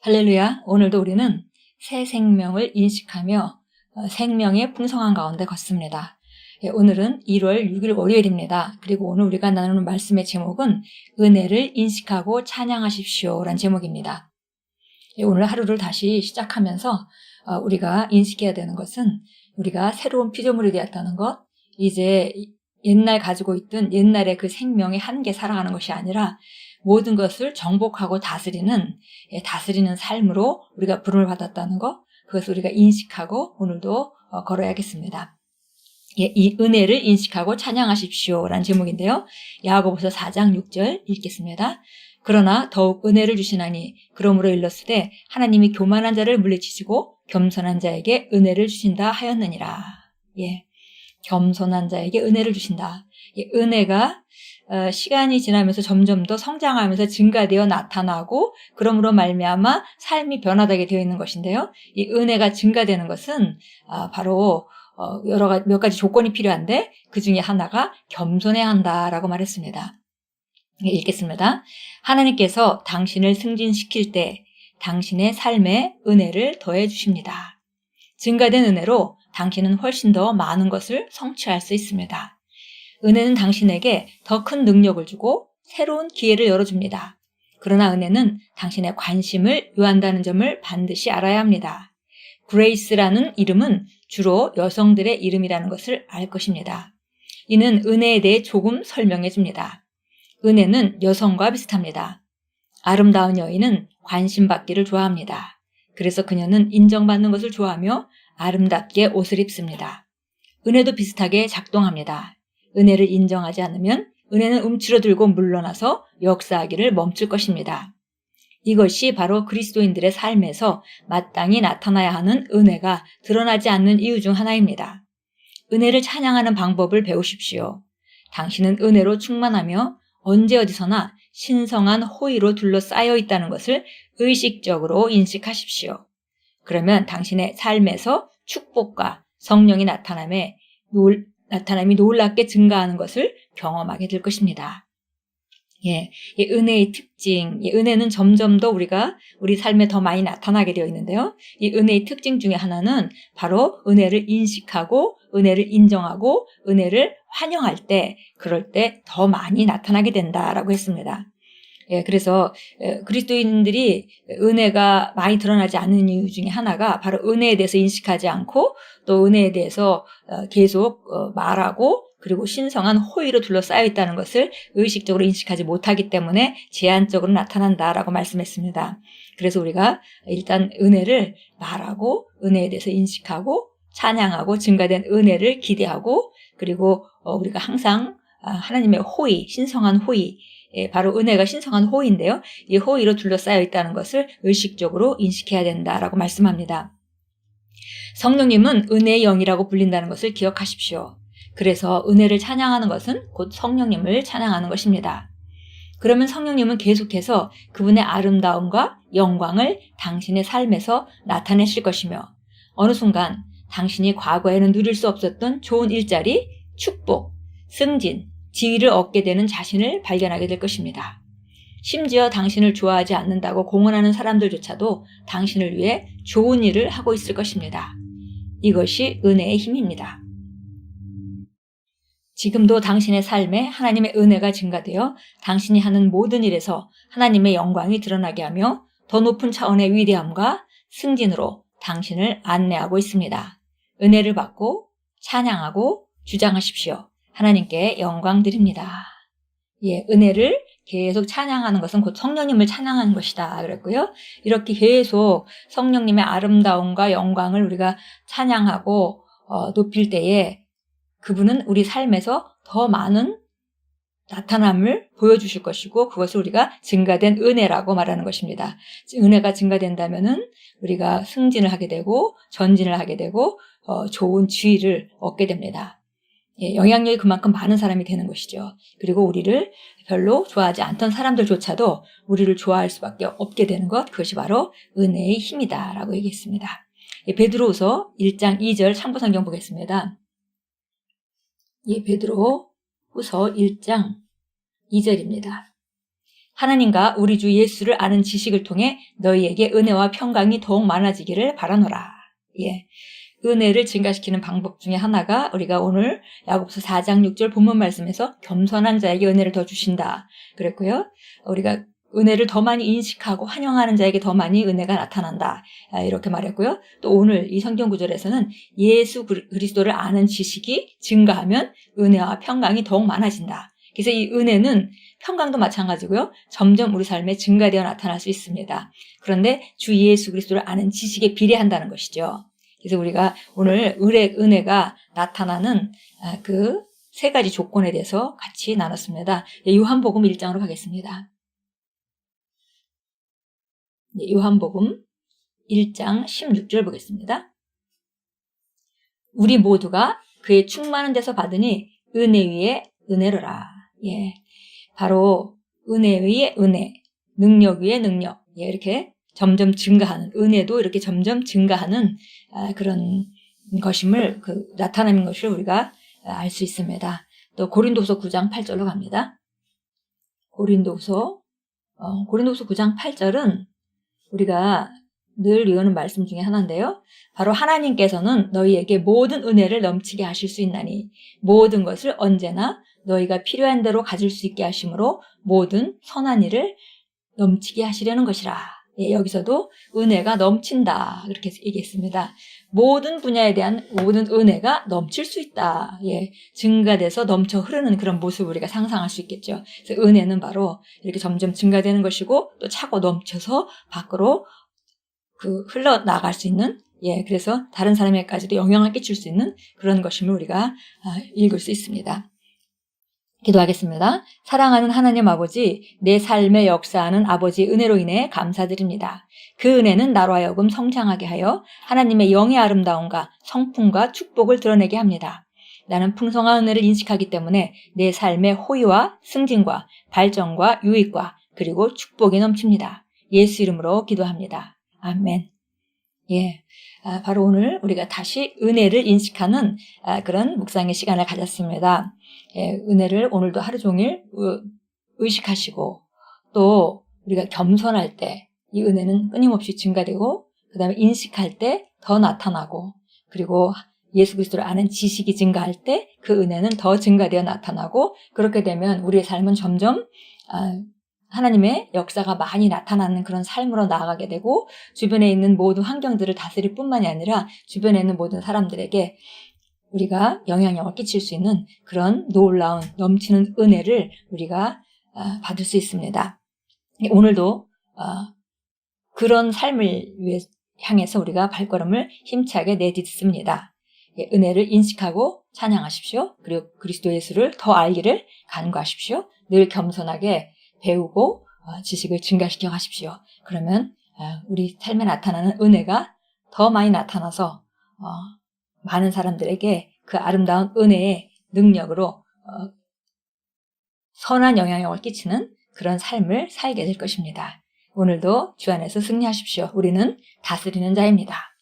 할렐루야. 오늘도 우리는 새 생명을 인식하며 생명의 풍성한 가운데 걷습니다. 오늘은 1월 6일 월요일입니다. 그리고 오늘 우리가 나누는 말씀의 제목은 은혜를 인식하고 찬양하십시오 라는 제목입니다. 오늘 하루를 다시 시작하면서 우리가 인식해야 되는 것은 우리가 새로운 피조물이 되었다는 것, 이제 옛날 가지고 있던 옛날의 그 생명의 한계 살아가는 것이 아니라 모든 것을 정복하고 다스리는 삶으로 우리가 부름을 받았다는 것, 그것을 우리가 인식하고 오늘도 걸어야겠습니다. 이 은혜를 인식하고 찬양하십시오 라는 제목인데요. 야고보서 4장 6절 읽겠습니다. 그러나 더욱 은혜를 주시나니 그러므로 일렀으되 하나님이 교만한 자를 물리치시고 겸손한 자에게 은혜를 주신다 하였느니라. 겸손한 자에게 은혜를 주신다. 은혜가 시간이 지나면서 점점 더 성장하면서 증가되어 나타나고 그러므로 말미암아 삶이 변화되게 되어 있는 것인데요. 이 은혜가 증가되는 것은 바로 몇 가지 조건이 필요한데 그 중에 하나가 겸손해야 한다라고 말했습니다. 읽겠습니다. 하나님께서 당신을 승진시킬 때 당신의 삶에 은혜를 더해 주십니다. 증가된 은혜로 당신은 훨씬 더 많은 것을 성취할 수 있습니다. 은혜는 당신에게 더 큰 능력을 주고 새로운 기회를 열어줍니다. 그러나 은혜는 당신의 관심을 요한다는 점을 반드시 알아야 합니다. 그레이스라는 이름은 주로 여성들의 이름이라는 것을 알 것입니다. 이는 은혜에 대해 조금 설명해 줍니다. 은혜는 여성과 비슷합니다. 아름다운 여인은 관심받기를 좋아합니다. 그래서 그녀는 인정받는 것을 좋아하며 아름답게 옷을 입습니다. 은혜도 비슷하게 작동합니다. 은혜를 인정하지 않으면 은혜는 움츠러들고 물러나서 역사하기를 멈출 것입니다. 이것이 바로 그리스도인들의 삶에서 마땅히 나타나야 하는 은혜가 드러나지 않는 이유 중 하나입니다. 은혜를 찬양하는 방법을 배우십시오. 당신은 은혜로 충만하며 언제 어디서나 신성한 호의로 둘러싸여 있다는 것을 의식적으로 인식하십시오. 그러면 당신의 삶에서 축복과 성령의 나타남이 놀랍게 증가하는 것을 경험하게 될 것입니다. 이 은혜의 특징, 은혜는 점점 더 우리 삶에 더 많이 나타나게 되어 있는데요. 이 은혜의 특징 중에 하나는 바로 은혜를 인식하고 은혜를 인정하고 은혜를 환영할 때, 그럴 때 더 많이 나타나게 된다라고 했습니다. 그래서 그리스도인들이 은혜가 많이 드러나지 않는 이유 중에 하나가 바로 은혜에 대해서 인식하지 않고 또 은혜에 대해서 계속 말하고 그리고 신성한 호의로 둘러싸여 있다는 것을 의식적으로 인식하지 못하기 때문에 제한적으로 나타난다라고 말씀했습니다. 그래서 우리가 일단 은혜를 말하고 은혜에 대해서 인식하고 찬양하고 증가된 은혜를 기대하고 그리고 우리가 항상 하나님의 호의, 신성한 호의, 바로 은혜가 신성한 호의인데요. 이 호의로 둘러싸여 있다는 것을 의식적으로 인식해야 된다라고 말씀합니다. 성령님은 은혜의 영이라고 불린다는 것을 기억하십시오. 그래서 은혜를 찬양하는 것은 곧 성령님을 찬양하는 것입니다. 그러면 성령님은 계속해서 그분의 아름다움과 영광을 당신의 삶에서 나타내실 것이며 어느 순간 당신이 과거에는 누릴 수 없었던 좋은 일자리, 축복, 승진, 지위를 얻게 되는 자신을 발견하게 될 것입니다. 심지어 당신을 좋아하지 않는다고 공언하는 사람들조차도 당신을 위해 좋은 일을 하고 있을 것입니다. 이것이 은혜의 힘입니다. 지금도 당신의 삶에 하나님의 은혜가 증가되어 당신이 하는 모든 일에서 하나님의 영광이 드러나게 하며 더 높은 차원의 위대함과 승진으로 당신을 안내하고 있습니다. 은혜를 받고 찬양하고 주장하십시오. 하나님께 영광 드립니다. 은혜를 계속 찬양하는 것은 곧 성령님을 찬양하는 것이다 그랬고요. 이렇게 계속 성령님의 아름다움과 영광을 우리가 찬양하고 높일 때에 그분은 우리 삶에서 더 많은 나타남을 보여주실 것이고 그것을 우리가 증가된 은혜라고 말하는 것입니다. 은혜가 증가된다면은 우리가 승진을 하게 되고 전진을 하게 되고 좋은 지위를 얻게 됩니다. 영향력이 그만큼 많은 사람이 되는 것이죠. 그리고 우리를 별로 좋아하지 않던 사람들조차도 우리를 좋아할 수밖에 없게 되는 것, 그것이 바로 은혜의 힘이다라고 얘기했습니다. 베드로후서 1장 2절 참고성경 보겠습니다. 베드로후서 1장 2절입니다. 하나님과 우리 주 예수를 아는 지식을 통해 너희에게 은혜와 평강이 더욱 많아지기를 바라노라. 예. 은혜를 증가시키는 방법 중에 하나가 우리가 오늘 야고보서 4장 6절 본문 말씀에서 겸손한 자에게 은혜를 더 주신다 그랬고요. 우리가 은혜를 더 많이 인식하고 환영하는 자에게 더 많이 은혜가 나타난다. 이렇게 말했고요. 또 오늘 이 성경 구절에서는 예수 그리스도를 아는 지식이 증가하면 은혜와 평강이 더욱 많아진다. 그래서 이 은혜는 평강도 마찬가지고요. 점점 우리 삶에 증가되어 나타날 수 있습니다. 그런데 주 예수 그리스도를 아는 지식에 비례한다는 것이죠. 그래서 우리가 오늘 은혜가 나타나는 그 세 가지 조건에 대해서 같이 나눴습니다. 요한복음 1장으로 가겠습니다. 요한복음 1장 16절 보겠습니다. 우리 모두가 그의 충만한 데서 받으니 은혜 위에 은혜로라. 예, 바로 은혜 위에 은혜, 능력 위에 능력. 예, 이렇게 점점 증가하는, 은혜도 이렇게 점점 증가하는 그런 것임을 나타나는 것을 우리가 알 수 있습니다. 또 고린도후서 9장 8절로 갑니다. 고린도후서 9장 8절은 우리가 늘 외우는 말씀 중에 하나인데요. 바로 하나님께서는 너희에게 모든 은혜를 넘치게 하실 수 있나니 모든 것을 언제나 너희가 필요한 대로 가질 수 있게 하심으로 모든 선한 일을 넘치게 하시려는 것이라. 예, 여기서도 은혜가 넘친다 이렇게 얘기했습니다. 모든 분야에 대한 모든 은혜가 넘칠 수 있다. 예, 증가돼서 넘쳐 흐르는 그런 모습을 우리가 상상할 수 있겠죠. 그래서 은혜는 바로 이렇게 점점 증가되는 것이고 또 차고 넘쳐서 밖으로 흘러나갈 수 있는, 예, 그래서 다른 사람에게까지도 영향을 끼칠 수 있는 그런 것임을 우리가 읽을 수 있습니다. 기도하겠습니다. 사랑하는 하나님 아버지, 내 삶에 역사하는 아버지의 은혜로 인해 감사드립니다. 그 은혜는 나로 하여금 성장하게 하여 하나님의 영의 아름다움과 성품과 축복을 드러내게 합니다. 나는 풍성한 은혜를 인식하기 때문에 내 삶의 호의와 승진과 발전과 유익과 그리고 축복이 넘칩니다. 예수 이름으로 기도합니다. 아멘. 예, 바로 오늘 우리가 다시 은혜를 인식하는 그런 묵상의 시간을 가졌습니다. 예, 은혜를 오늘도 하루 종일 의식하시고 또 우리가 겸손할 때 이 은혜는 끊임없이 증가되고 그 다음에 인식할 때 더 나타나고 그리고 예수 그리스도를 아는 지식이 증가할 때 그 은혜는 더 증가되어 나타나고 그렇게 되면 우리의 삶은 점점 하나님의 역사가 많이 나타나는 그런 삶으로 나아가게 되고 주변에 있는 모든 환경들을 다스릴 뿐만이 아니라 주변에 있는 모든 사람들에게 우리가 영향력을 끼칠 수 있는 그런 놀라운 넘치는 은혜를 우리가 받을 수 있습니다. 오늘도 그런 삶을 향해서 우리가 발걸음을 힘차게 내딛습니다. 은혜를 인식하고 찬양하십시오. 그리고 그리스도 예수를 더 알기를 간구하십시오. 늘 겸손하게 배우고 지식을 증가시켜 가십시오. 그러면 우리 삶에 나타나는 은혜가 더 많이 나타나서 많은 사람들에게 그 아름다운 은혜의 능력으로 선한 영향력을 끼치는 그런 삶을 살게 될 것입니다. 오늘도 주 안에서 승리하십시오. 우리는 다스리는 자입니다.